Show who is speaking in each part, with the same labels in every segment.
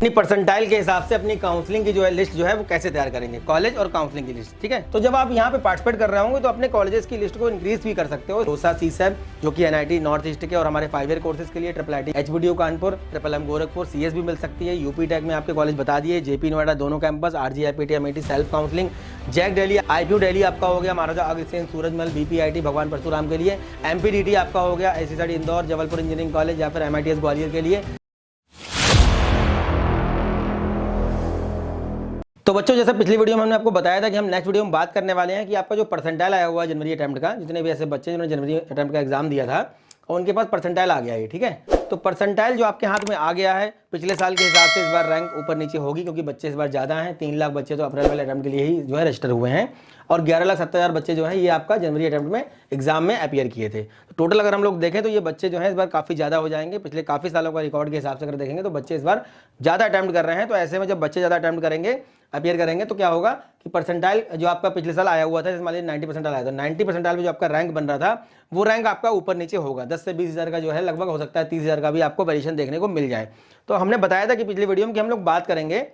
Speaker 1: अपनी परसेंटाइल के हिसाब से अपनी काउंसलिंग की जो है लिस्ट जो है वो कैसे तैयार करेंगे, कॉलेज और काउंसलिंग की लिस्ट। ठीक है, तो जब आप यहाँ पे पार्टिसिपेट कर रहे होंगे तो अपने कॉलेजेस की लिस्ट को इंक्रीज भी कर सकते हो। दोसा सीसैब जो कि एनआईटी नॉर्थ ईस्ट के और हमारे 5 ईयर कोर्सेज के लिए, triple IT HBTU Kanpur, triple M Gorakhpur, CS भी मिल सकती है। यूपी टेक में आपके कॉलेज बता दिए, जेपी नोएडा दोनों campus, RGIPT MIT self counselling, JAC Delhi, IPU Delhi आपका हो गया, महाराजा अग्रसेन सूरजमल, बीपीआईटी भगवान परशुराम के लिए, एमपीडीटी आपका हो गया, एसएसआईटी इंदौर, जबलपुर इंजीनियरिंग कॉलेज या फिर एमआईटीएस ग्वालियर के लिए। तो बच्चों, जैसे पिछली वीडियो में हमने आपको बताया था कि हम नेक्स्ट वीडियो में बात करने वाले हैं कि आपका जो परसेंटाइल आया हुआ है जनवरी अटेम्प्ट का, जितने भी ऐसे बच्चे जिन्होंने जनवरी अटेम्प्ट का एग्जाम दिया था और उनके पास परसेंटाइल आ गया है। ठीक है, तो परसेंटाइल जो आपके हाथ में आ गया है, पिछले साल के हिसाब से इस बार रैंक ऊपर नीचे होगी क्योंकि बच्चे इस बार ज़्यादा हैं। 3 लाख बच्चे तो अप्रैल वाले अटेम्प्ट के लिए ही जो है रजिस्टर हुए हैं और 11,70,000 बच्चे जो है ये आपका जनवरी अटेम्प्ट में एग्जाम में अपीयर किए थे। तो टोटल अगर हम लोग देखें तो ये बच्चे जो है इस बार काफ़ी ज़्यादा हो जाएंगे। पिछले काफ़ी सालों का रिकॉर्ड के हिसाब से अगर देखेंगे तो बच्चे इस बार ज़्यादा अटेम्प्ट कर रहे हैं। तो ऐसे में जब बच्चे ज़्यादा अटेम्प्ट करेंगे, अपीयर करेंगे, तो क्या होगा कि परसेंटाइल जो आपका पिछले साल आया हुआ था, जैसे मान लीजिए 90 परसेंटाइल आया था, 90 परसेंटाइल में जो आपका रैंक बन रहा था वो रैंक आपका ऊपर नीचे होगा। 10 से 20,000 का जो है लगभग हो सकता है 30,000 का भी आपको वेरिएशन देखने को मिल जाए। तो हमने बताया था कि पिछली वीडियो में कि हम लोग बात करेंगे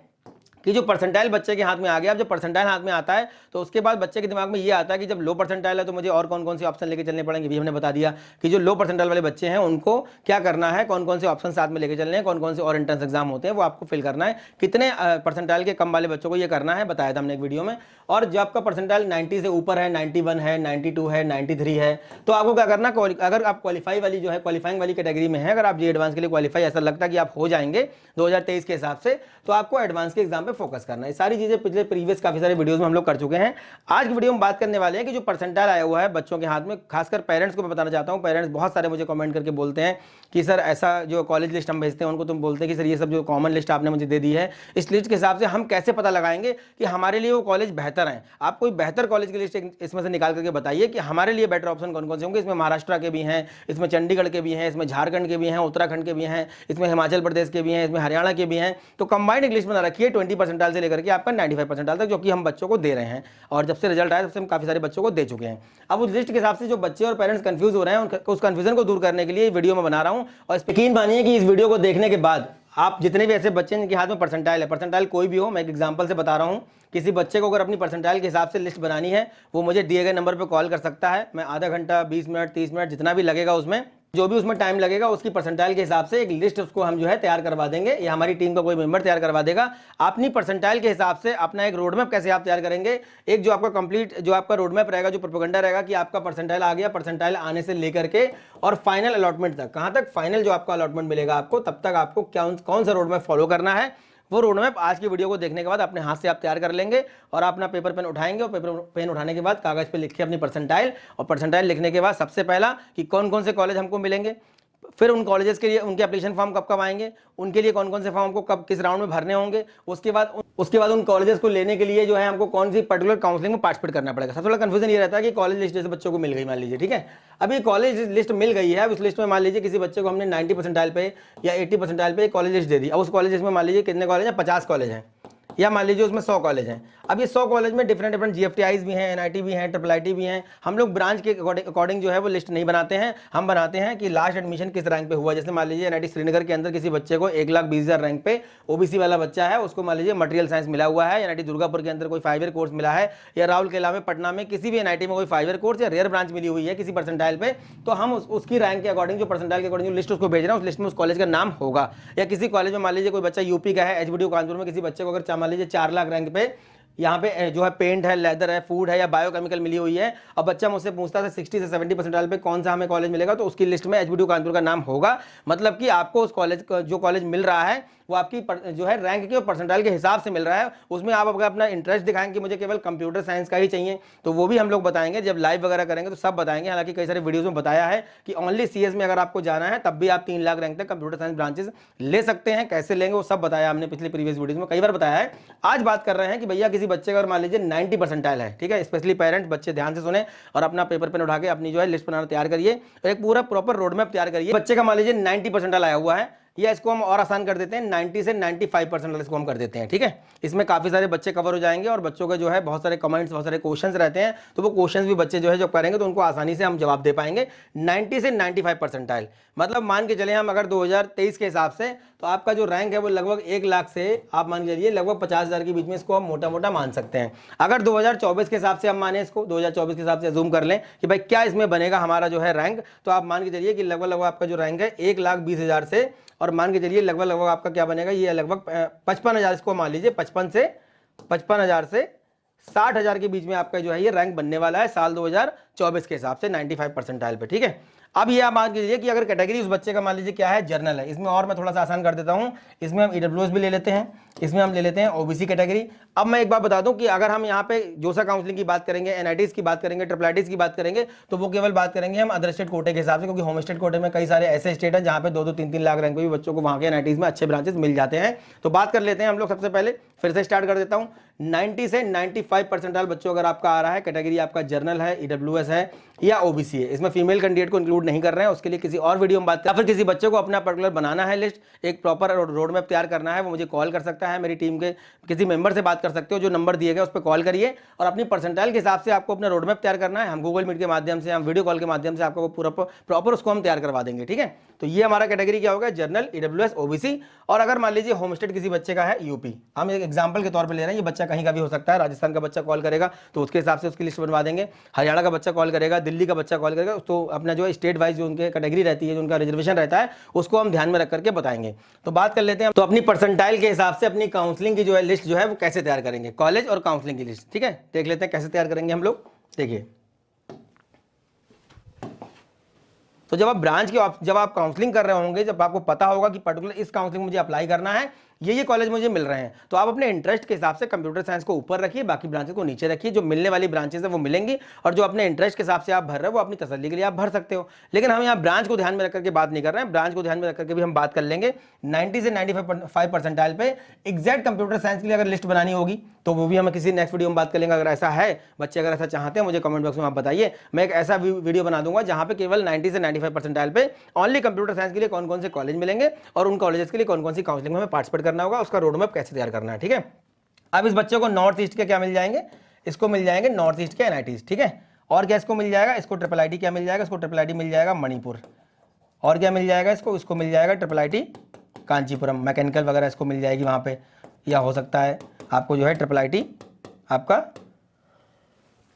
Speaker 1: कि जो परसेंटाइल बच्चे के हाथ में आ गया, अब जब परसेंटाइल हाथ में आता है तो उसके बाद बच्चे के दिमाग में ये आता है कि जब लो परसेंटाइल है तो मुझे और कौन कौन से ऑप्शन लेके चलने पड़ेंगे। भी हमने बता दिया कि जो लो परसेंटाइल वाले बच्चे हैं उनको क्या करना है, कौन कौन से ऑप्शन साथ में लेके चलने हैं, कौन कौन से और एंट्रेंस एग्जाम होते हैं वो आपको फिल करना है। कितने परसेंटाइल के कम वाले बच्चों को ये करना है बताया था हमने एक वीडियो में। और जो आपका परसेंटाइल 90 से ऊपर है, 91 है, 92 है, 93 है, तो आपको क्या करना, अगर आप क्वालिफाई वाली जो है क्वालिफाइंग वाली कैटेगरी में है, अगर आप जी एडवांस के लिए क्वालिफाई ऐसा लगता है कि आप हो जाएंगे 2023 के हिसाब से, तो आपको एडवांस के एग्जाम पे फोकस करना है। सारी चीजें पिछले प्रीवियस काफी सारे वीडियोस में हम लोग कर चुके हैं। आज की वीडियो में बात करने वाले हैं कि जो परसेंटाइल आया हुआ है बच्चों के हाथ में, खासकर पेरेंट्स को मैं बताना चाहता हूं। पेरेंट्स बहुत सारे मुझे कमेंट करके बोलते हैं कि सर ऐसा जो कॉलेज लिस्ट हम भेजते हैं उनको तुम बोलते हैं कि सर ये सब जो कॉमन लिस्ट आपने मुझे दे दी है, इस लिस्ट के हिसाब से हम कैसे पता लगाएंगे कि हमारे लिए वो कॉलेज बेहतर है। आप कोई बेहतर कॉलेज की लिस्ट इसमें से निकाल करके बताइए कि हमारे लिए बेटर ऑप्शन कौन कौन से होंगे। इसमें महाराष्ट्र के भी हैं, इसमें चंडीगढ़ के भी हैं, इसमें झारखंड के भी हैं, उत्तराखंड के भी हैं, इसमें हिमाचल प्रदेश के भी हैं, इसमें हरियाणा के भी हैं। तो कंबाइंड एक लिस्ट बना रखिए 20 परसेंटाइल से लेकर के आपका 95 परसेंटाइल तक, जो कि हम बच्चों को दे रहे हैं। और जब से रिजल्ट आया तब से हम काफी सारे बच्चों को दे चुके हैं। अब उस लिस्ट के हिसाब से जो बच्चे और पेरेंट्स कंफ्यूज हो रहे हैं उस कंफ्यूजन को दूर करने के लिए वीडियो में बना रहा हूं। और यकीन मानिए कि इस वीडियो को देखने के बाद आप जितने भी ऐसे बच्चे जिनके हाथ में परसेंटाइल है, परसेंटाइल कोई भी हो, मैं एक एग्जांपल से बता रहा हूं, किसी बच्चे को अगर अपनी परसेंटाइल के हिसाब से लिस्ट बनानी है, वो मुझे दिए गए नंबर पर कॉल कर सकता है। मैं आधा घंटा, 20 मिनट, 30 मिनट, जितना भी लगेगा उसमें, जो भी उसमें टाइम लगेगा, उसकी परसेंटाइल के हिसाब से एक लिस्ट उसको हम जो है तैयार करवा देंगे, या हमारी टीम का कोई मेंबर तैयार करवा देगा। अपनी परसेंटाइल के हिसाब से अपना एक रोड मैप कैसे आप तैयार करेंगे, एक जो आपका कंप्लीट जो आपका रोड मैप रहेगा, जो प्रोपेगेंडा रहेगा कि आपका परसेंटाइल आ गया, परसेंटाइल आने से लेकर के और फाइनल अलॉटमेंट तक, कहां तक फाइनल जो आपका अलॉटमेंट मिलेगा आपको, तब तक आपको कौन सा रोड मैप फॉलो करना है, वो रोड मैप आज की वीडियो को देखने के बाद अपने हाथ से आप तैयार कर लेंगे। और आप अपना पेपर पेन उठाएंगे और पेपर पेन उठाने के बाद कागज पे लिखिए अपनी परसेंटाइल, और परसेंटाइल लिखने के बाद सबसे पहला कि कौन कौन से कॉलेज हमको मिलेंगे, फिर उन कॉलेजेस के लिए उनके एप्लीकेशन फॉर्म कब कब आएंगे, उनके लिए कौन कौन से फॉर्म को कब किस राउंड में भरने होंगे, उसके बाद उन कॉलेजेस को लेने के लिए जो है हमको कौन सी पर्टिकुलर काउंसलिंग में पार्टिसिपेट करना पड़ेगा। सबसे बड़ा कंफ्यूजन ये रहता है कि कॉलेज लिस्ट जैसे बच्चों को मिल गई, मान लीजिए, ठीक है, अभी कॉलेज लिस्ट मिल गई है, उस लिस्ट में मान लीजिए किसी बच्चे को हमने 90 परसेंटाइल पे या 80 परसेंटाइल पे कॉलेज लिस्ट दे दी। अब उस कॉलेज लिस्ट में मान लीजिए कितने कॉलेज हैं, 50 कॉलेज हैं, या मान लीजिए उसमें 100 कॉलेज हैं। अब ये 100 कॉलेज में डिफरेंट जीएफटीआईज भी हैं, एनआईटी भी हैं, ट्रिपल आईटी भी हैं। हम लोग ब्रांच के अकॉर्डिंग जो है वो लिस्ट नहीं बनाते हैं, हम बनाते हैं कि लास्ट एडमिशन किस रैंक पे हुआ। जैसे मान लीजिए एनआईटी श्रीनगर के अंदर किसी बच्चे को 1,20,000 रैंक पे ओबीसी वाला बच्चा है, उसको मान लीजिए मटेरियल साइंस मिला हुआ है। एनआईटी दुर्गापुर के अंदर कोई 5 ईयर कोर्स मिला है, या राउरकेला में, पटना में किसी भी एनआईटी में कोई 5 ईयर कोर्स या रेयर ब्रांच मिली हुई है किसी परसेंटाइल पे, तो हम उसकी रैंक के अकॉर्डिंग, जो परसेंटाइल के अकॉर्डिंग लिस्ट उसको भेज रहे हैं, उस लिस्ट में उस कॉलेज का नाम होगा। या किसी कॉलेज में मान लीजिए कोई बच्चा यूपी का है, एचबीडीयू कानपुर में किसी बच्चे को अगर मान लीजिए 4 लाख रैंक पे यहाँ पे जो है पेंट है, लेदर है, फूड है या बायोकेमिकल मिली हुई है, और बच्चा मुझसे पूछता है 60 से 70 परसेंटाइल पे कौन सा हमें कॉलेज मिलेगा, तो उसकी लिस्ट में एचबीडीयू कानपुर का नाम होगा। मतलब कि आपको उस कॉलेज जो कॉलेज मिल रहा है वो आपकी जो है रैंक के और परसेंटाइल के हिसाब से मिल रहा है। उसमें आप अगर अपना इंटरेस्ट दिखाएंगे कि मुझे केवल कंप्यूटर साइंस का ही चाहिए, तो वो भी हम लोग बताएंगे, जब लाइव वगैरह करेंगे तो सब बताएंगे। हालांकि कई सारे वीडियोस में बताया है कि ओनली सीएस में अगर आपको जाना है तब भी आप 3 लाख रैंक तक कंप्यूटर साइंस ब्रांचेस ले सकते हैं। कैसे लेंगे वो सब बताया हमने पिछले प्रीवियस वीडियोस में कई बार बताया है। आज बात कर रहे हैं कि भैया किसी बच्चे का अगर मान लीजिए 90 परसेंटाइल है, ठीक है, स्पेशली पेरेंट्स, बच्चे ध्यान से सुने और अपना पेपर पेन उठा के अपनी जो है लिस्ट बनाना तैयार करिए और एक पूरा प्रॉपर रोड मैप तैयार करिए। बच्चे का मान लीजिए 90 परसेंटाइल आया हुआ है, या इसको हम और आसान कर देते हैं 90 से 95% इसको हम कर देते हैं, ठीक है। इसमें काफ़ी सारे बच्चे कवर हो जाएंगे और बच्चों का जो है बहुत सारे कमेंट्स, बहुत सारे क्वेश्चंस रहते हैं, तो वो क्वेश्चंस भी बच्चे जो है जब करेंगे तो उनको आसानी से हम जवाब दे पाएंगे। 90 से 95%, मतलब मान के चले हम अगर 2023 के हिसाब से, तो आपका जो रैंक है वो लगभग 1 लाख से आप मान के चलिए लगभग 50,000 के बीच में इसको हम मोटा मोटा मान सकते हैं। अगर 2024 के हिसाब से हम माने, इसको 2024 के हिसाब से जूम कर लें कि भाई क्या इसमें बनेगा हमारा जो है रैंक, तो आप मान के चलिए कि लगभग आपका जो रैंक है 1,20,000 से, और मान के चलिए लगभग आपका क्या बनेगा, ये लगभग 55,000, इसको मान लीजिए 55,000 से 60,000 के बीच में आपका जो है ये रैंक बनने वाला है साल 2024 के हिसाब से 95 परसेंटाइल पे, ठीक है। अब ये आप मान लीजिए कि अगर कैटेगरी उस बच्चे का मान लीजिए क्या है, जर्नल है, इसमें और मैं थोड़ा सा आसान कर देता हूं, इसमें हम ईडब्ल्यूएस भी ले लेते हैं, इसमें हम ले लेते हैं ओबीसी कैटेगरी। अब मैं एक बात बता दूं कि अगर हम यहाँ पे जोसा काउंसलिंग की बात करेंगे, एनआईटीज की बात करेंगे, ट्रिपल आईटीज की बात करेंगे, तो वो केवल बात करेंगे हम अदर स्टेट कोटे के हिसाब से, क्योंकि होम स्टेट कोटे में कई सारे ऐसे स्टेट हैं जहाँ पे 2-2, 3-3 लाख रैंक भी बच्चों को वहाँ के एनआईटीज में अच्छे ब्रांचेस मिल जाते हैं। तो बात कर लेते हैं हम लोग, सबसे पहले फिर से स्टार्ट कर देता हूँ। 90 से 95 परसेंटाइल बच्चों अगर आपका आ रहा है, कैटेगरी आपका जर्नल है, ईडब्ल्यूएस है या ओबीसी है, इसमें फीमेल कैंडिडेट को इंक्लूड नहीं कर रहे हैं, उसके लिए किसी और वीडियो में बात करें। फिर किसी बच्चे को अपना पर्टिकुलर बनाना है लिस्ट, एक प्रॉपर रोड मैप तैयार करना है, वो मुझे कॉल कर सकता है, मेरी टीम के किसी मेंबर से बात कर सकते हो, जो नंबर दिए गए उस पर कॉल करिए और अपनी परसेंटाइल के हिसाब से आपको अपना रोड मैप तैयार करना है। हम गूगल मीट के माध्यम से, हम वीडियो कॉल के माध्यम से आपको पूरा प्रॉपर उसको हम तैयार करवा देंगे, ठीक है। तो ये हमारा कैटेगरी क्या होगा, जर्नल, ईडब्ल्यूएस, ओबीसी। और अगर मान लीजिए होम स्टेट किसी बच्चे का है यूपी, हम एक एग्जांपल के तौर पे ले रहे हैं, ये बच्चा कहीं का भी हो सकता है, राजस्थान का बच्चा कॉल करेगा तो उसके हिसाब से उसकी लिस्ट बनवा देंगे, हरियाणा का बच्चा कॉल करेगा, दिल्ली का बच्चा कॉल करेगा, तो अपना जो स्टेट वाइज जो उनके कैटेगरी रहती है, जो उनका रिजर्वेशन रहता है, उसको हम ध्यान में रख करके बताएंगे। तो बात कर लेते हैं, तो अपनी परसेंटाइल के हिसाब से अपनी काउंसलिंग की जो है लिस्ट जो है वो कैसे तैयार करेंगे, कॉलेज और काउंसलिंग की लिस्ट, ठीक है। देख लेते हैं कैसे तैयार करेंगे हम लोग। देखिए, तो जब आप ब्रांच की जब आप काउंसलिंग कर रहे होंगे, जब आपको पता होगा कि पर्टिकुलर इस काउंसलिंग मुझे अप्लाई करना है, ये कॉलेज मुझे मिल रहे हैं, तो आप अपने इंटरेस्ट के हिसाब से कंप्यूटर साइंस को ऊपर रखिए, बाकी ब्रांचेस को नीचे रखिए। जो मिलने वाली ब्रांचेस है वो मिलेंगी, और जो अपने इंटरेस्ट के हिसाब से आप भर रहे हो वो अपनी तसल्ली के लिए आप भर सकते हो। लेकिन हम यहाँ ब्रांच को ध्यान में रख करके बात नहीं कर रहे हैं, ब्रांच को ध्यान में रख करके भी हम बात कर लेंगे। 90 से 95 परसेंटाइल पे एग्जैक्ट कंप्यूटर साइंस के लिए अगर लिस्ट बनानी होगी तो वो भी हम किसी नेक्स्ट वीडियो में बात कर लेंगे। अगर ऐसा है, बच्चे अगर ऐसा चाहते हैं, मुझे कमेंट बॉक्स में आप बताइए, मैं एक ऐसा वीडियो बना दूंगा जहां पे केवल 90 से 95 परसेंटाइल पे ओनली कंप्यूटर साइंस के लिए कौन कौन से कॉलेज मिलेंगे और उन कॉलेजेस के लिए कौन कौन सी काउंसलिंग में हमें पार्टिसिपेट करना होगा, उसका रोड मैप कैसे तैयार करना है, ठीक है। अब इस बच्चे को नॉर्थ ईस्ट के क्या मिल जाएंगे, इसको मिल जाएंगे नॉर्थ ईस्ट के एनआईटीज, ठीक है। और क्या इसको मिल जाएगा, इसको ट्रिपल आईटी क्या मिल जाएगा, इसको ट्रिपल आईटी मिल जाएगा मणिपुर। और क्या मिल जाएगा इसको मिल जाएगा ट्रिपल आईटी कांचीपुरम, मैकेनिकल वगैरह इसको मिल जाएगी वहाँ पे, या हो सकता है आपको जो है ट्रिपल आईटी आपका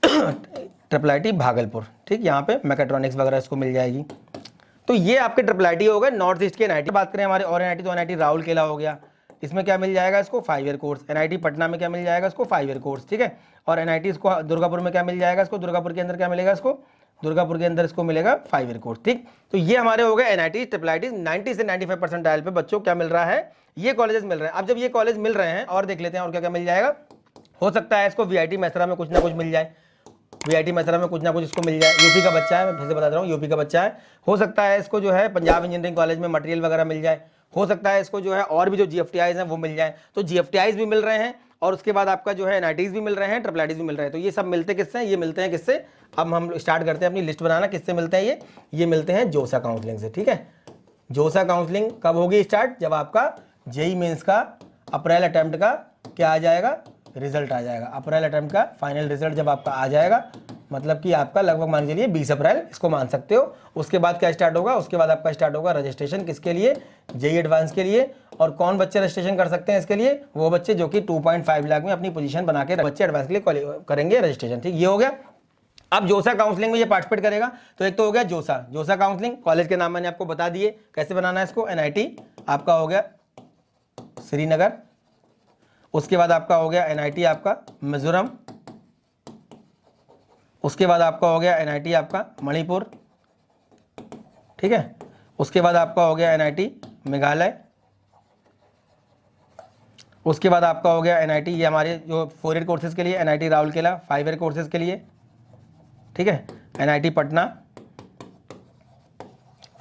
Speaker 1: ट्रिपल आईटी भागलपुर, ठीक, यहाँ पे मैकेट्रॉनिक्स वगैरह इसको मिल जाएगी। तो ये आपके ट्रिपल आईटी हो गए नॉर्थ ईस्ट के एनआईटी। बात करें हमारे और एनआईटी, तो एनआईटी राउरकेला हो गया, इसमें क्या मिल जाएगा इसको 5 ईयर कोर्स। एनआईटी पटना में क्या मिल जाएगा इसको 5 ईयर कोर्स, ठीक है। और एनआईटी इसको दुर्गापुर में क्या मिल जाएगा, इसको दुर्गापुर के अंदर क्या मिलेगा, इसको दुर्गापुर के अंदर इसको मिलेगा 5 ईयर कोर्स, ठीक। तो ये हमारे हो गए एनआईटी, ट्रिपल आईटी। 90 से 95 परसेंटाइल पे बच्चों क्या मिल रहा है, ये कॉलेजेस मिल रहे हैं। अब जब ये कॉलेज मिल रहे हैं, और देख लेते हैं और क्या क्या मिल जाएगा। हो सकता है इसको वीआईटी मैसरा में कुछ ना कुछ मिल जाए, वीआईटी मैसरा में कुछ ना कुछ इसको मिल जाए। यूपी का बच्चा है, मैं फिर से बता रहा हूँ, यूपी का बच्चा है। हो सकता है इसको जो है पंजाब इंजीनियरिंग कॉलेज में मटेरियल वगैरह मिल जाए। हो सकता है इसको जो है और भी जो जीएफटीआईज हैं वो मिल जाए। तो जीएफटीआईज भी मिल रहे हैं, और उसके बाद आपका जो है एनआईटीज भी मिल रहे हैं, ट्रिपल आईटीज भी मिल रहे हैं। तो ये सब मिलते किससे हैं, ये मिलते हैं किससे। अब हम स्टार्ट करते हैं अपनी लिस्ट बनाना, किससे मिलते हैं ये मिलते हैं जोसा काउंसलिंग से, ठीक है। जोसा काउंसलिंग कब होगी स्टार्ट, जब आपका जेई मेंस का अप्रैल अटेम्प्ट का क्या आ जाएगा, रिजल्ट आ जाएगा। अप्रैल अटेम्प्ट का फाइनल रिजल्ट जब आपका आ जाएगा, मतलब कि आपका लगभग मान लीजिए 20 अप्रैल इसको मान सकते हो। उसके बाद क्या स्टार्ट होगा, उसके बाद आपका स्टार्ट होगा रजिस्ट्रेशन, किसके लिए, जेई एडवांस के लिए। और कौन बच्चे रजिस्ट्रेशन कर सकते हैं इसके लिए, वो बच्चे जो कि 2.5 लाख में अपनी पोजीशन बना के बच्चे एडवांस के लिए करेंगे रजिस्ट्रेशन, ठीक। ये हो गया। अब जोसा काउंसलिंग में ये पार्टिसिपेट करेगा, तो एक तो हो गया जोसा काउंसलिंग। कॉलेज के नाम मैंने आपको बता दिए कैसे बनाना है इसको। एनआईटी आपका हो गया श्रीनगर, उसके बाद आपका हो गया एनआईटी आपका मिजोरम, उसके बाद आपका हो गया एनआईटी आपका मणिपुर, ठीक है। उसके बाद आपका हो गया एनआईटी मेघालय, उसके बाद आपका हो गया एनआईटी, ये हमारे जो 4 ईयर कोर्सेज के लिए एनआईटी राउरकेला 5 ईयर कोर्सेज के लिए, ठीक है। एनआईटी पटना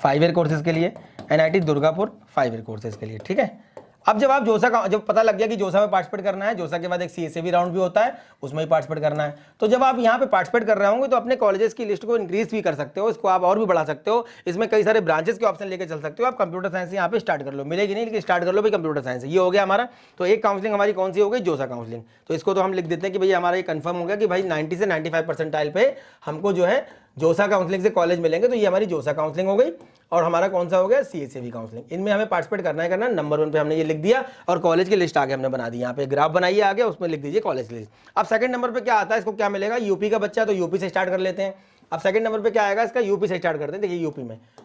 Speaker 1: 5 ईयर कोर्सेज के लिए, एनआईटी दुर्गापुर 5 ईयर कोर्सेज के लिए, ठीक है। अब जब आप जोसा का जब पता लग गया कि जोसा में पार्टिसिपेट करना है, जोसा के बाद एक CSAV राउंड भी होता है, उसमें भी पार्टिसिपेट करना है, तो जब आप यहाँ पे पार्टिसिपेट कर रहे होंगे तो अपने कॉलेजेस की लिस्ट को इंक्रीज भी कर सकते हो, इसको आप और भी बढ़ा सकते हो, इसमें कई सारे ब्रांचेस के ऑप्शन लेके चल सकते हो। आप कंप्यूटर साइंस यहाँ पे स्टार्ट कर लो, मिलेगी नहीं लेकिन स्टार्ट कर लो भाई कंप्यूटर साइंस। ये हो गया हमारा। तो एक काउंसलिंग हमारी कौन सी हो गई, जोसा काउंसलिंग। तो इसको तो हम लिख देते हैं कि भाई हमारा ये कंफर्म हो गया कि भाई 90 से 95 परसेंटाइल पे हमको जो है जोसा काउंसलिंग से कॉलेज मिलेंगे। तो ये हमारी जोसा काउंसलिंग हो गई। और हमारा कौन सा हो गया, CSAV काउंसलिंग। इनमें हमें पार्टिसिपेट करना है करना। नंबर 1 पे हमने ये लिख दिया और कॉलेज की लिस्ट आगे हमने बना दी। यहाँ पे ग्राफ बनाइए आगे, उसमें लिख दीजिए कॉलेज लिस्ट। अब सेकंड नंबर पे क्या आता है, इसको क्या मिलेगा, यूपी का बच्चा, तो यूपी से स्टार्ट कर लेते हैं। अब सेकंड नंबर पे क्या आएगा इसका, यूपी से स्टार्ट करते हैं। देखिए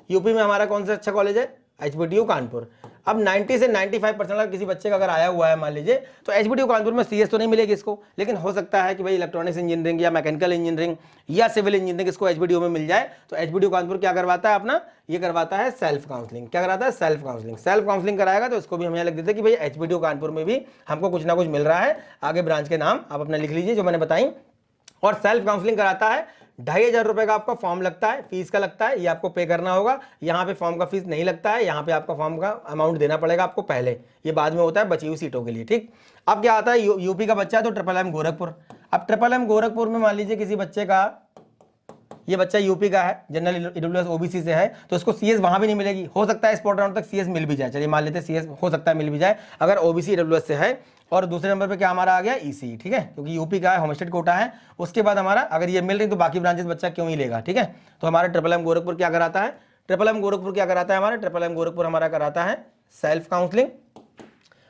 Speaker 1: यूपी में हमारा कौन सा अच्छा कॉलेज है, HBTU कानपुर। अब 90 से 95% किसी बच्चे का अगर आया हुआ है मान लीजिए, तो HBTU कानपुर में CS तो नहीं मिलेगी इसको, लेकिन हो सकता है कि भाई इलेक्ट्रॉनिक्स इंजीनियरिंग या मैकेनिकल इंजीनियरिंग या सिविल इंजीनियरिंग इसको HBTU में मिल जाए। तो HBTU कानपुर क्या करवाता है अपना, ये करवाता है सेल्फ काउंसलिंग। क्या कराता है, सेल्फ काउंसलिंग। सेल्फ काउंसलिंग कराएगा तो इसको भी हम यहाँ लिख देते हैं कि भाई HBTU कानपुर में भी हमको कुछ ना कुछ मिल रहा है। आगे ब्रांच के नाम आप अपना लिख लीजिए जो मैंने बताई। और सेल्फ काउंसलिंग कराता है, 2500 रुपए का आपका फॉर्म लगता है, फीस का लगता है, ये आपको पे करना होगा। यहाँ पे फॉर्म का फीस नहीं लगता है, यहाँ पे आपका फॉर्म का अमाउंट देना पड़ेगा आपको पहले, ये बाद में होता है बची हुई सीटों के लिए, ठीक। अब क्या आता है, यूपी का बच्चा है तो MMM गोरखपुर। अब MMM गोरखपुर में मान लीजिए किसी बच्चे का, ये बच्चा यूपी का है, जनरल EWS OBC से है, तो इसको CS वहां भी नहीं मिलेगी। हो सकता है स्पॉट राउंड तक CS मिल भी जाए, चलिए मान लेते हैं CS हो सकता है मिल भी जाए अगर OBC EWS से है। और दूसरे नंबर पे क्या हमारा आ गया, ECE, ठीक है, क्योंकि यूपी का है, होम स्टेट कोटा है। उसके बाद हमारा अगर ये मिल रही तो बाकी ब्रांचेस बच्चा क्यों ही लेगा, ठीक है। तो हमारा MMM गोरखपुर क्या कराता है, MMM गोरखपुर क्या कराता है, हमारा MMM गोरखपुर हमारा कराता है सेल्फ काउंसलिंग।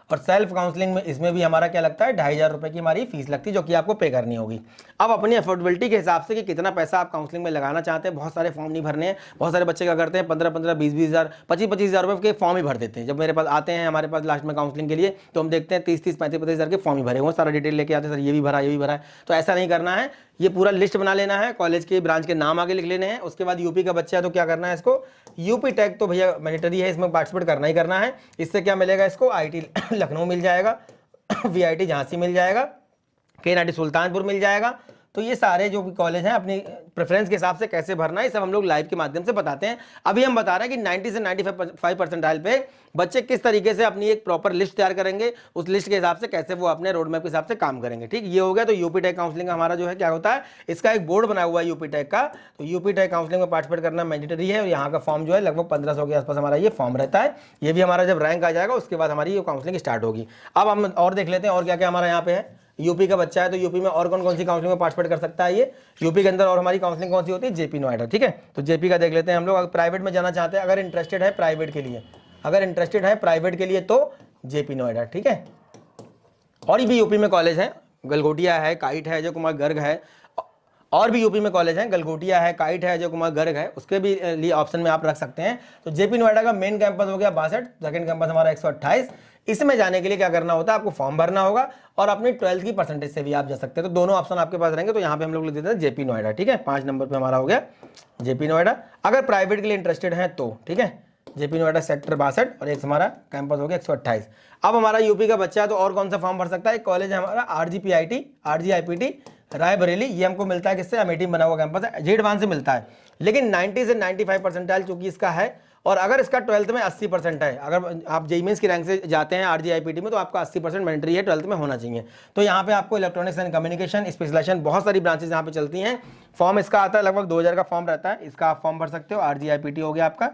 Speaker 1: और सेल्फ काउंसलिंग में इसमें भी हमारा क्या लगता है, 2500 रुपए की हमारी फीस लगती है, जो कि आपको पे करनी होगी। अब अपनी अफोर्डेबिलिटी के हिसाब से कि कितना पैसा आप काउंसलिंग में लगाना चाहते हैं, बहुत सारे फॉर्म नहीं भरने हैं। बहुत सारे बच्चे क्या करते हैं, 15-15, 20-20 हज़ार, 25-25 हज़ार रुपये के फॉर्म ही भर देते हैं। जब मेरे पास आते हैं हमारे पास लास्ट में काउंसलिंग के लिए, तो हम देखते हैं 30-30, 35-35 हज़ार के फॉर्म ही भरे हुए, सारा डिटेल लेके आते हैं, सर ये भी भरा, ये भी भरा है। तो ऐसा नहीं करना है, ये पूरा लिस्ट बना लेना है, कॉलेज के ब्रांच के नाम आगे लिख लेने हैं। उसके बाद यूपी का बच्चा है तो क्या करना है, इसको यूपी टेक तो भैया मैंडेटरी है, इसमें पार्टिसिपेट करना ही करना है। इससे क्या मिलेगा, इसको IIT लखनऊ मिल जाएगा, VIT झांसी मिल जाएगा, KNIT सुल्तानपुर मिल जाएगा। तो ये सारे जो भी कॉलेज हैं अपनी प्रेफरेंस के हिसाब से कैसे भरना है, ये सब हम लोग लाइव के माध्यम से बताते हैं। अभी हम बता रहे हैं कि 90 से 95 परसेंटाइल पे बच्चे किस तरीके से अपनी एक प्रॉपर लिस्ट तैयार करेंगे, उस लिस्ट के हिसाब से कैसे वो अपने रोड मैप के हिसाब से काम करेंगे, ठीक। ये हो गया। तो यूपी टेक काउंसलिंग हमारा जो है क्या होता है, इसका एक बोर्ड बना हुआ है यूपी टेक का। तो यूपी टेक काउंसलिंग में पार्टिसिपेट करना मैंडेटरी है। और यहाँ का फॉर्म जो है लगभग 1500 के आसपास हमारा ये फॉर्म रहता है। ये भी हमारा जब रैंक आ जाएगा उसके बाद हमारी ये काउंसलिंग स्टार्ट होगी। अब हम और देख लेते हैं और क्या क्या हमारा यहाँ पे है। यूपी का बच्चा है तो यूपी में और कौन कौन सी काउंसलिंग में पार्टिसिपेट कर सकता है, ये यूपी के अंदर और हमारी काउंसलिंग कौन सी होती है, JP नोएडा, ठीक है। तो JP का देख लेते हैं हम लोग। अगर प्राइवेट में जाना चाहते हैं, अगर इंटरेस्टेड है प्राइवेट के लिए, अगर इंटरेस्टेड है प्राइवेट के लिए तो JP नोएडा, ठीक है। और भी यूपी में कॉलेज है, गलगोटिया है, काइट है, अजय कुमार गर्ग है, और भी यूपी में कॉलेज हैं, गलगोटिया है, काइट है, अजय कुमार गर्ग है, उसके भी लिए ऑप्शन में आप रख सकते हैं। तो JP नोएडा का मेन कैंपस हो गया 62, सेकंड कैंपस हमारा 128। इसमें जाने के लिए क्या करना होता है, आपको फॉर्म भरना होगा और अपनी 12th की परसेंटेज से भी आप जा सकते हैं। तो दोनों ऑप्शन आपके पास रहेंगे। तो यहाँ पे हम लोग लिख देते हैं JP नोएडा, ठीक है। 5 नंबर पे हमारा हो गया JP नोएडा। अगर प्राइवेट के लिए इंटरेस्टेड है तो, ठीक है, JP नोएडा सेक्टर 62 और एक हमारा कैंपस हो गया 128। अब हमारा यूपी का बच्चा है तो और कौन सा फॉर्म भर सकता है, एक कॉलेज है हमारा RGPIT, RGIPT रायबरेली। ये हमको मिलता है किससे, अमेठी में बना हुआ कैंपस है, JEDVANCE से मिलता है। लेकिन 90 से 95 परसेंटाइल चूंकि इसका है, और अगर इसका 12th में 80% है, अगर आप JEE मेंस की रैंक से जाते हैं RGIPT में, तो आपका 80% मैंडेटरी है, 12th में होना चाहिए। तो यहाँ पे आपको इलेक्ट्रॉनिक्स एंड कम्युनिकेशन स्पेशलाइजेशन, बहुत सारी ब्रांचेस यहाँ पे चलती हैं। फॉर्म इसका आता है लगभग 2000 का फॉर्म रहता है, इसका आप फॉर्म भर सकते हो। RGIPT हो गया आपका,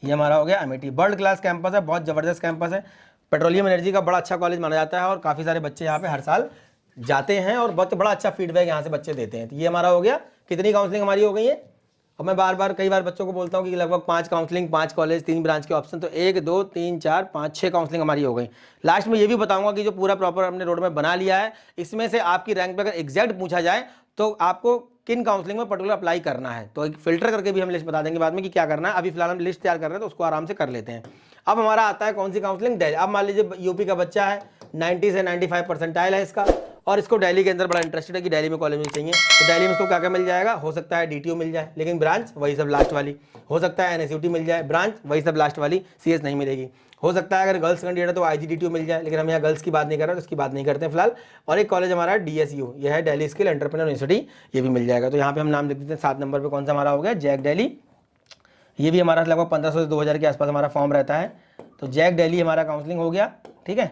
Speaker 1: ये हमारा हो गया अमेठी। वर्ल्ड क्लास कैंपस है, बहुत ज़बरदस्त कैंपस है, पेट्रोलियम एनर्जी का बड़ा अच्छा कॉलेज माना जाता है और काफ़ी सारे बच्चे यहाँ पे हर साल जाते हैं और बहुत बड़ा अच्छा फीडबैक यहाँ से बच्चे देते हैं। तो ये हमारा हो गया, कितनी काउंसलिंग हमारी हो गई है। और मैं कई बार बच्चों को बोलता हूँ कि लगभग 5 काउंसलिंग, 5 कॉलेज, 3 ब्रांच के ऑप्शन, तो 1 2 3 4 5 6 काउंसलिंग हमारी हो गई। लास्ट में ये भी बताऊंगा कि जो पूरा प्रॉपर हमने रोड में बना लिया है, इसमें से आपकी रैंक पे अगर एग्जैक्ट पूछा जाए तो आपको किन काउंसलिंग में पर्टिकुलर अप्लाई करना है, तो एक फिल्टर करके भी हम लिस्ट बता देंगे बाद में कि क्या करना है। अभी फिलहाल हम लिस्ट तैयार कर रहे हैं तो उसको आराम से कर लेते हैं। अब हमारा आता है कौन सी काउंसलिंग, दिल्ली। अब मान लीजिए यूपी का बच्चा है, 90 से 95 परसेंटाइल है इसका, और इसको दिल्ली के अंदर बड़ा इंटरेस्टेड है कि दिल्ली में कॉलेज में चाहिए। तो दिल्ली में इसको क्या क्या मिल जाएगा, हो सकता है DTU मिल जाए, लेकिन ब्रांच वही सब लास्ट वाली। हो सकता है NSUT मिल जाए, ब्रांच वही सब लास्ट वाली, CS नहीं मिलेगी। हो सकता है अगर गर्ल्स कैंडिडेट है तो IGDTU मिल जाए, लेकिन हम यहाँ गर्ल्स की बात नहीं कर रहे हैं तो उसकी बात नहीं करते हैं फिलहाल। और एक कॉलेज हमारा DSU, यह है दिल्ली स्किल एंटरप्रेन्योर यूनिवर्सिटी, ये भी मिल जाएगा। तो यहाँ पे हम नाम लिख देते हैं 7 नंबर पे कौन सा हमारा हो गया, जैक दिल्ली। ये भी हमारा लगभग 1500 से 2000 के आसपास हमारा फॉर्म रहता है। तो जैक दिल्ली हमारा काउंसलिंग हो गया, ठीक है।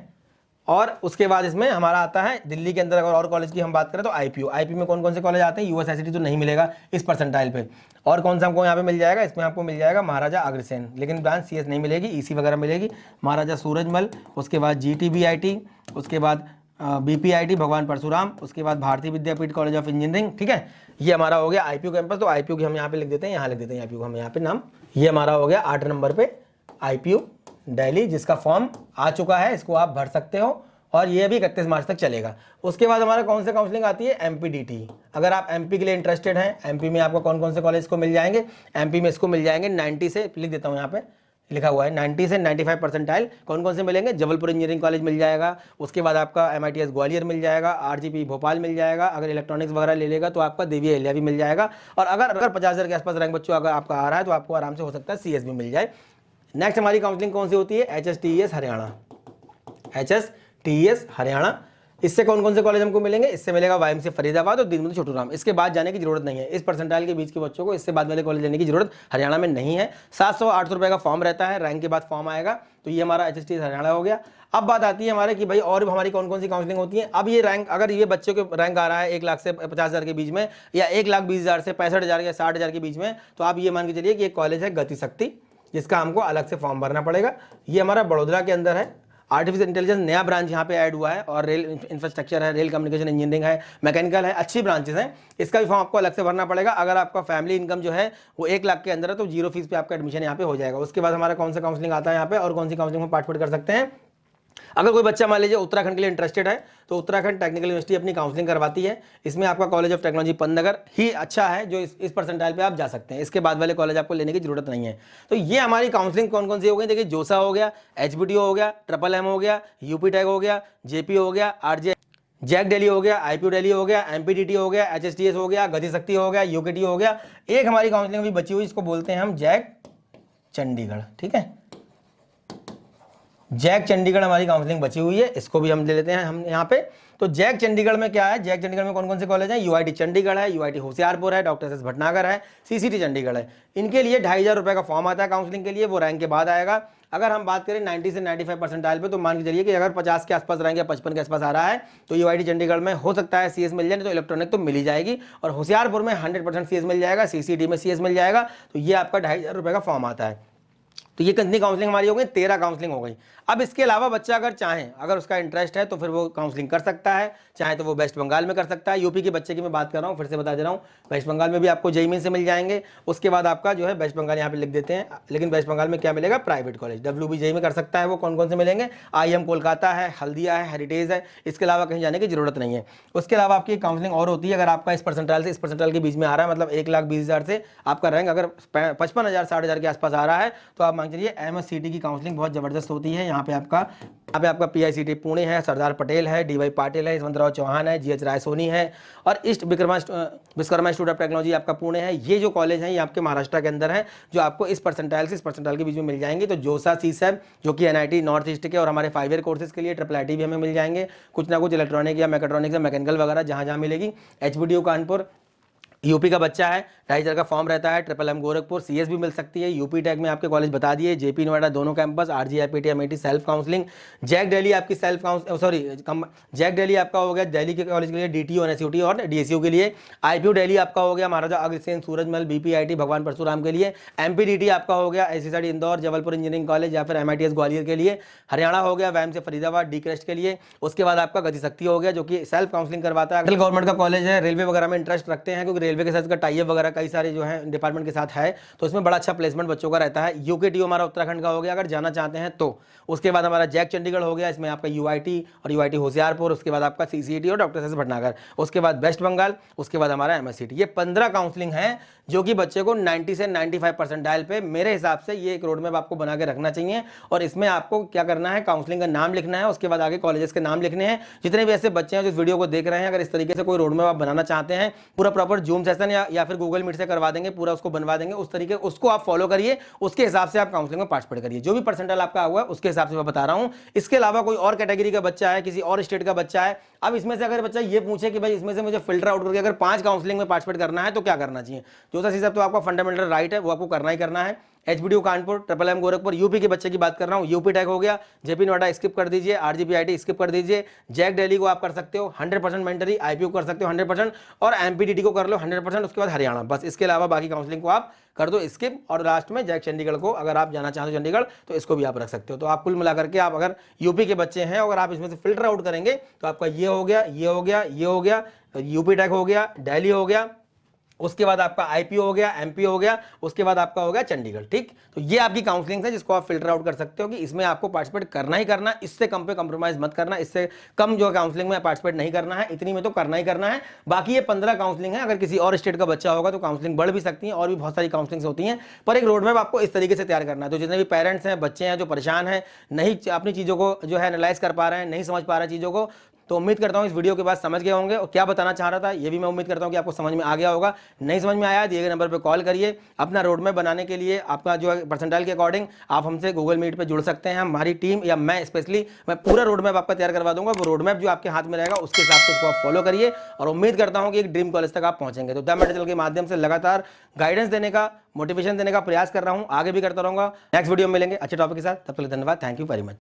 Speaker 1: और उसके बाद इसमें हमारा आता है दिल्ली के अंदर, अगर और कॉलेज की हम बात करें तो आईपीयू। आईपीयू में कौन कौन से कॉलेज आते हैं, यूएसआईसीटी तो नहीं मिलेगा इस परसेंटाइल पे। और कौन सा हमको यहाँ पे मिल जाएगा, इसमें आपको मिल जाएगा महाराजा अग्रसेन, लेकिन ब्रांच सीएस नहीं मिलेगी, ईसी वगैरह मिलेगी। महाराजा सूरजमल, उसके बाद जीटीबीआईटी, उसके बाद बीपीआईटी भगवान परशुराम, उसके बाद भारतीय विद्यापीठ कॉलेज ऑफ इंजीनियरिंग, ठीक है। ये हमारा हो गया आईपीयू कैंपस। तो आईपीयू की हम यहाँ पे लिख देते हैं, यहाँ लिख देते हैं आईपीयू हम यहाँ पे नाम। ये हमारा हो गया 8 नंबर पे आईपीयू दिल्ली, जिसका फॉर्म आ चुका है, इसको आप भर सकते हो और ये भी 31 मार्च तक चलेगा। उसके बाद हमारा कौन से काउंसलिंग आती है, एमपीडीटी। अगर आप एमपी के लिए इंटरेस्टेड हैं, एमपी में आपको कौन कौन से कॉलेज को मिल जाएंगे, एमपी में इसको मिल जाएंगे 90 से, लिख देता हूँ यहाँ पे लिखा हुआ है 90 से 95 परसेंटाइल। कौन कौन से मिलेंगे, जबलपुर इंजीनियरिंग कॉलेज मिल जाएगा, उसके बाद आपका MITS ग्वालियर मिल जाएगा, RGP भोपाल मिल जाएगा, अगर इलेक्ट्रॉनिक्स वगैरह ले लेगा तो आपका देवी अहिल्या भी मिल जाएगा। और अगर 50,000 के आसपास रैंक बच्चों अगर आपका आ रहा है तो आपको आराम से हो सकता है CS भी मिल जाए। नेक्स्ट हमारी काउंसलिंग कौन सी होती है, HSTES हरियाणा। HSTES हरियाणा, इससे कौन कौन से कॉलेज हमको मिलेंगे, इससे मिलेगा YMCA फरीदाबाद और दीनबंधु छोटूराम। इसके बाद जाने की जरूरत नहीं है, इस परसेंटाइल के बीच के बच्चों को इससे बाद वाले कॉलेज जाने की जरूरत हरियाणा में नहीं है। 700-800 रुपये का फॉर्म रहता है, रैंक के बाद फॉर्म आएगा। तो ये हमारा HSTES हरियाणा हो गया। अब बात आती है हमारे कि भाई और हमारी कौन कौन सी काउंसलिंग होती है। अब ये रैंक, अगर ये बच्चों के रैंक आ रहा है 1 लाख से 50,000 के बीच में, या 1,20,000 से 65,000 या 60,000 के बीच में, तो आप ये मान के चलिए कि एक कॉलेज है गति शक्ति, जिसका हमको अलग से फॉर्म भरना पड़ेगा। ये हमारा बड़ोदरा के अंदर है। आर्टिफिशियल इंटेलिजेंस नया ब्रांच यहाँ पे ऐड हुआ है, और रेल इंफ्रास्ट्रक्चर है, रेल कम्युनिकेशन इंजीनियरिंग है, मैकेनिकल है, अच्छी ब्रांचेस हैं। इसका भी फॉर्म आपको अलग से भरना पड़ेगा। अगर आपका फैमिली इनकम जो है वो 1 लाख के अंदर है तो 0 फीस पे आपका एडमिशन यहाँ पे हो जाएगा। उसके बाद हमारा कौन सा काउंसलिंग आता है यहाँ पे, और कौन सी काउंसलिंग में पार्टिसिपेट कर सकते हैं। अगर कोई बच्चा मान लीजिए उत्तराखंड के लिए इंटरेस्टेड है तो उत्तराखंड टेक्निकल यूनिवर्सिटी अपनी काउंसलिंग करवाती है। इसमें आपका कॉलेज ऑफ टेक्नोलॉजी पंतनगर ही अच्छा है, जो इस परसेंटाइल पे आप जा सकते हैं। इसके बाद वाले कॉलेज आपको लेने की जरूरत नहीं है। तो ये हमारी काउंसलिंग कौन कौन सी हो गई, देखिए जोसा हो गया, HBDO हो गया, ट्रिपल M हो गया, यूपी टेक हो गया, JP हो गया, जैक दिल्ली हो गया, IPU दिल्ली हो गया, MPDT हो गया, HSTS हो गया, गति शक्ति हो गया, UKT हो गया। एक हमारी काउंसलिंग भी बची हुई, इसको बोलते हैं हम जैक चंडीगढ़, ठीक है। जैक चंडीगढ़ हमारी काउंसलिंग बची हुई है, इसको भी हम ले लेते हैं हम यहाँ पे। तो जैक चंडीगढ़ में क्या है, जैक चंडीगढ़ में कौन कौन से कॉलेज हैं, UIT चंडीगढ़ है, UIT होशियारपुर है, डॉक्टर एस भटनागर है, CCT चंडीगढ़ है। इनके लिए 2,500 रुपये का फॉर्म आता है काउंसलिंग के लिए, वो रैंक के बाद आएगा। अगर हम बात करें 90 से 95 परसेंटाइल पे, तो मान के चलिए कि अगर 50 के आसपास रैंक या 55 के आसपास आ रहा है तो UIT चंडीगढ़ में हो सकता है CS मिल जाए, तो इलेक्ट्रॉनिक तो मिल ही जाएगी। और होशियारपुर में 100% CS मिल जाएगा, CCT में CS मिल जाएगा। तो ये आपका 2,500 रुपये का फॉर्म आता है। तो ये कितनी काउंसलिंग हमारी हो गई, 13 काउंसलिंग हो गई। अब इसके अलावा बच्चा अगर चाहे, अगर उसका इंटरेस्ट है तो फिर वो काउंसलिंग कर सकता है, चाहे तो वो वेस्ट बंगाल में कर सकता है। यूपी के बच्चे की मैं बात कर रहा हूँ, फिर से बता दे रहा हूँ, वेस्ट बंगाल में भी आपको JEE से मिल जाएंगे। उसके बाद आपका जो है वेस्ट बंगाल यहाँ पे लिख देते हैं, लेकिन वेस्ट बंगाल में क्या मिलेगा, प्राइवेट कॉलेज। WB JEE में कर सकता है। वो कौन कौन से मिलेंगे, IIM कोलकाता है, हल्दिया है, हेरिटेज है। इसके अलावा कहीं जाने की जरूरत नहीं है। उसके अलावा आपकी काउंसलिंग और होती है, अगर आपका इस परसेंटाइल से इस परसेंटाइल के बीच में आ रहा है, मतलब 1,20,000 से आपका रैंक अगर 55,000 60,000 के आसपास आ रहा है, तो आप मान चलिए MSCT की काउंसलिंग बहुत जबरदस्त होती है। यहाँ पे आपका PICT पुणे है, सरदार पटेल है, DY पाटिल है, यशवंतराव चौहान है, GH राय सोनी है, और east Vishwakarma institute of technology आपका पुणे है। ये जो कॉलेज हैं ये आपके महाराष्ट्र के अंदर है, जो आपको इस परसेंटाइल से इस परसेंटाइल के बीच में मिल जाएंगे। तो जोसा CSAB जो कि NIT नॉर्थ ईस्ट के, और हमारे 5 ईयर कोर्सेज के लिए IIIT भी हमें मिल जाएंगे, कुछ ना कुछ इलेक्ट्रॉनिक या मैकेट्रॉनिक्स या मैकेनिकल वगैरह जहाँ जहाँ मिलेगी। HBDO कानपुर यूपी का बच्चा है, 2,500 का फॉर्म रहता है। ट्रिपल M गोरखपुर, CS भी मिल सकती है। यूपी टेक में आपके कॉलेज बता दिए, JP नोएडा दोनों campus, RGIPT MIT self counselling. JAC Delhi आपकी सेल्फ जैक दिल्ली आपका हो गया दिल्ली के कॉलेज के लिए, DTU NSUT और DSU के लिए। IPU दिल्ली आपका हो गया महाराजा अग्रसेन सूरजमल BPIT भगवान परशुराम के लिए। MPDT आपका हो गया SCCT Indore Jabalpur engineering college या फिर MITS ग्वालियर के लिए। हरियाणा हो गया YMCA फरीदाबाद DCREST के लिए। उसके बाद आपका गति शक्ति हो गया, जो कि सेल्फ काउंसलिंग करवाता है। सेंट्रल गवर्नमेंट का कॉलेज है, रेलवे वगैरह में इंटरेस्ट रखते हैं, क्योंकि रेलवे के साथ का टाई अप वगैरह कई सारे जो है डिपार्टमेंट के साथ है, तो इसमें बड़ा अच्छा प्लेसमेंट बच्चों का रहता है। UKTU हमारा उत्तराखंड का हो गया, अगर जाना चाहते हैं तो। उसके बाद हमारा जैक चंडीगढ़ हो गया, इसमें आपका UIT और UIT होशियारपुर, उसके बाद आपका CCT और डॉक्टर एस भटनागर, उसके बाद वेस्ट बंगाल, उसके बाद हमारा MSCT। ये 15 काउंसलिंग है जो कि बच्चे को 90 से 95 परसेंटाइल पे मेरे हिसाब से ये एक रोड मैप आपको बना के रखना चाहिए। और इसमें आपको क्या करना है, काउंसलिंग का नाम लिखना है, उसके बाद आगे कॉलेजेस के नाम लिखने हैं। जितने भी ऐसे बच्चे हैं जो इस वीडियो को देख रहे हैं, अगर इस तरीके से कोई रोड मैप आप बनाना चाहते हैं, पूरा प्रॉपर जूम सेशन या फिर गूगल मीट से करवा देंगे, पूरा उसको बनवा देंगे, उस तरीके उसको आप फॉलो करिए, उसके हिसाब से आप काउंसलिंग में पार्टिसिपेट करिए। जो भी परसेंटाइल आपका हुआ है उसके हिसाब से मैं बता रहा हूं। इसके अलावा कोई और कैटेगरी का बच्चा है, किसी और स्टेट का बच्चा है, अब इसमें से अगर बच्चा ये पूछे कि भाई इसमें से मुझे फिल्टर आउट करके अगर 5 काउंसलिंग में पार्टिसिपेट करना है तो क्या करना चाहिए, जो सा तो आपका फंडामेंटल राइट है, वो आपको करना ही करना है। HBDU Kanpur, MMM Gorakhpur, UP के बच्चे की बात कर रहा हूँ, यूपी टेक हो गया, जेपी नोएडा स्किप कर दीजिए, RGPIT स्किप कर दीजिए, जैक दिल्ली को आप कर सकते हो 100% मेंटरी, IPU कर सकते हो 100% और MPDT को कर लो 100%, उसके बाद हरियाणा, बस इसके अलावा बाकी काउंसलिंग को आप कर दो स्किप। और लास्ट में जैक चंडीगढ़ को अगर आप जाना चाहते हो चंडीगढ़ तो इसको भी आप रख सकते हो। तो आप कुल मिलाकर के आप अगर यूपी के बच्चे हैं, अगर आप इसमें से फिल्टर आउट करेंगे तो आपका ये हो गया, ये हो गया, ये हो गया, यूपी टेक हो गया, दिल्ली हो गया, उसके बाद आपका IPO हो गया, MP हो गया, उसके बाद आपका हो गया चंडीगढ़। ठीक, तो ये आपकी काउंसलिंग है जिसको आप फिल्टर आउट कर सकते हो कि इसमें आपको पार्टिसिपेट करना ही करना, इससे कम पे कंप्रोमाइज मत करना, इससे कम जो काउंसलिंग में पार्टिसिपेट नहीं करना है, इतनी में तो करना ही करना है। बाकी ये 15 काउंसलिंग है, अगर किसी और स्टेट का बच्चा होगा तो काउंसलिंग बढ़ भी सकती है, और भी बहुत सारी काउंसलिंग होती हैं, पर एक रोड मैप आपको इस तरीके से तैयार करना है। तो जितने भी पेरेंट्स हैं, बच्चे हैं जो परेशान हैं, नहीं अपनी चीज़ों को जो है एनालाइज कर पा रहे हैं, नहीं समझ पा रहे चीज़ों को, तो उम्मीद करता हूं इस वीडियो के बाद समझ गए होंगे और क्या बताना चाह रहा था ये भी मैं उम्मीद करता हूं कि आपको समझ में आ गया होगा। नहीं समझ में आया दिए गए नंबर पे कॉल करिए। अपना रोड मैप बनाने के लिए आपका जो है परसेंटाइल के अकॉर्डिंग आप हमसे गूगल मीट पे जुड़ सकते हैं। हमारी टीम या मैं स्पेशली मैं पूरा रोड मैप आपका तैयार करवा दूंगा। वो रोड मैप जो आपके हाथ में रहेगा उसके हिसाब से उसको आप फॉलो करिए और उम्मीद करता हूं कि एक ड्रीम कॉलेज तक आप पहुंचेंगे। तो द मेडिकल के माध्यम से लगातार गाइडेंस देने का, मोटिवेशन देने का प्रयास कर रहा हूं, आगे भी करता रहूंगा। नेक्स्ट वीडियो में मिलेंगे अच्छे टॉपिक के साथ, तब तक धन्यवाद, थैंक यू वेरी मच।